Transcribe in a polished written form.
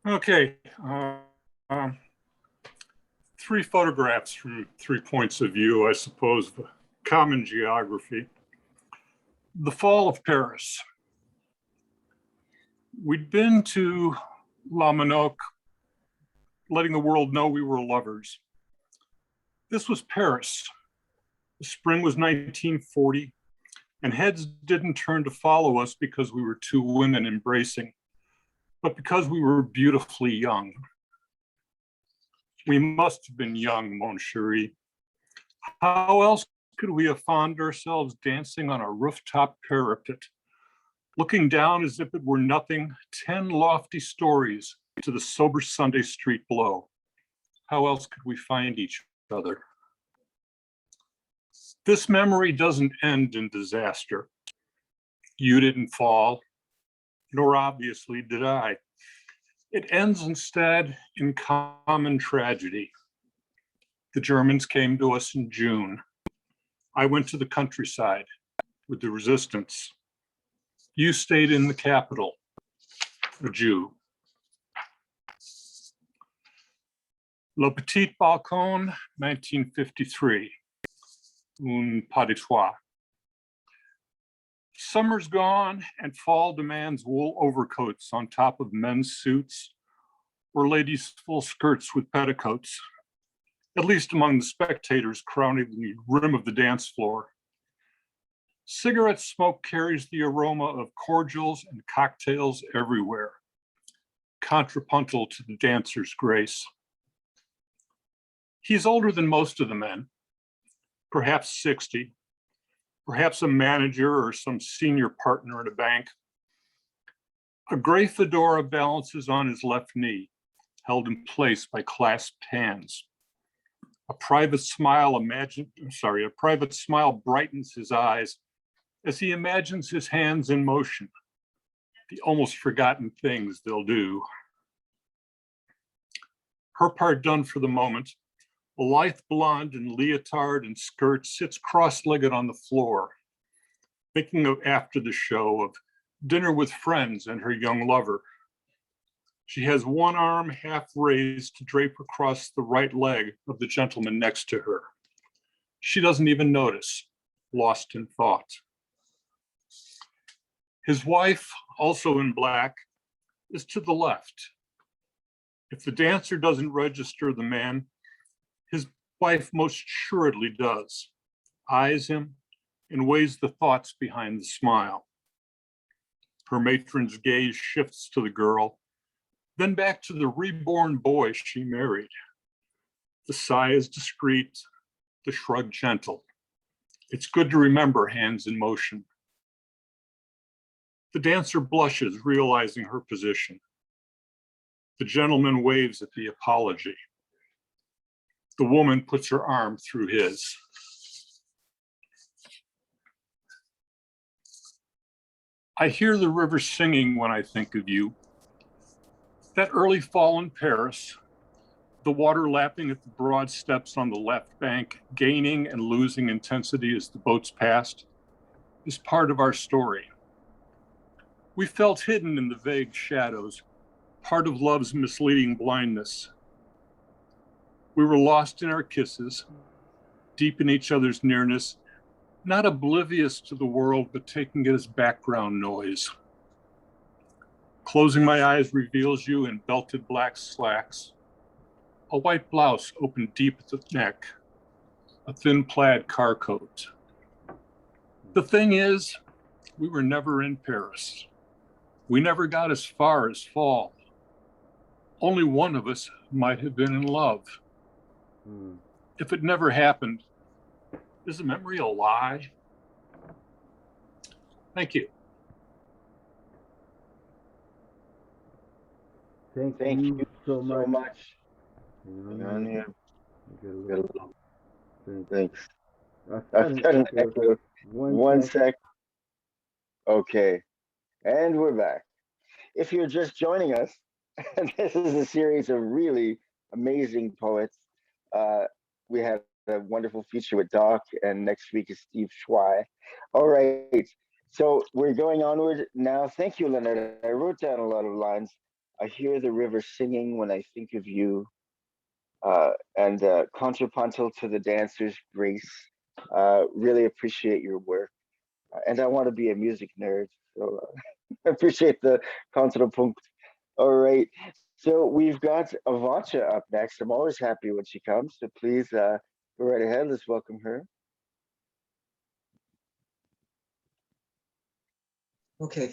Okay, um, three photographs from 3 points of view, I suppose, the common geography. The fall of Paris. We'd been to La Manoque, letting the world know we were lovers. This was Paris. The spring was 1940, and heads didn't turn to follow us because we were two women embracing, but because we were beautifully young. We must have been young, mon chéri. How else could we have found ourselves dancing on a rooftop parapet, looking down as if it were nothing, 10 lofty stories to the sober Sunday street below? How else could we find each other? This memory doesn't end in disaster. You didn't fall, nor obviously did I. It ends instead in common tragedy. The Germans came to us in June. I went to the countryside with the resistance. You stayed in the capital, a Jew. Le Petit Balcon, 1953. Un pas de toi. Summer's gone and fall demands wool overcoats on top of men's suits or ladies' full skirts with petticoats, at least among the spectators crowding the rim of the dance floor. Cigarette smoke carries the aroma of cordials and cocktails everywhere, contrapuntal to the dancer's grace. He's older than most of the men, perhaps 60, perhaps a manager or some senior partner at a bank. A gray fedora balances on his left knee, held in place by clasped hands. A private smile brightens his eyes as he imagines his hands in motion, the almost forgotten things they'll do. Her part done for the moment, a lithe blonde in leotard and skirt sits cross-legged on the floor, thinking of after the show, of dinner with friends and her young lover. She has one arm half raised to drape across the right leg of the gentleman next to her. She doesn't even notice, lost in thought. His wife, also in black, is to the left. If the dancer doesn't register the man, his wife most assuredly does, eyes him, and weighs the thoughts behind the smile. Her matron's gaze shifts to the girl, then back to the reborn boy she married. The sigh is discreet, the shrug gentle. It's good to remember hands in motion. The dancer blushes, realizing her position. The gentleman waves at the apology. The woman puts her arm through his. I hear the river singing when I think of you. That early fall in Paris, the water lapping at the broad steps on the left bank, gaining and losing intensity as the boats passed, is part of our story. We felt hidden in the vague shadows, part of love's misleading blindness. We were lost in our kisses, deep in each other's nearness, not oblivious to the world, but taking it as background noise. Closing my eyes reveals you in belted black slacks, a white blouse opened deep at the neck, a thin plaid car coat. The thing is, we were never in Paris. We never got as far as fall. Only one of us might have been in love. If it never happened, is the memory a lie? Thank you. Thank you so much. Thanks. I've got an echo. One sec. Okay. And we're back. If you're just joining us, this is a series of really amazing poets. We had a wonderful feature with Doc, and next week is Steve Schwei. All right. So we're going onward now. Thank you, Leonard. I wrote down a lot of lines. I hear the river singing when I think of you. And contrapuntal to the dancer's grace. Really appreciate your work. And I want to be a music nerd, so I appreciate the contrapunct. All right, so we've got Avancha up next. I'm always happy when she comes, so please go right ahead. Let's welcome her. Okay,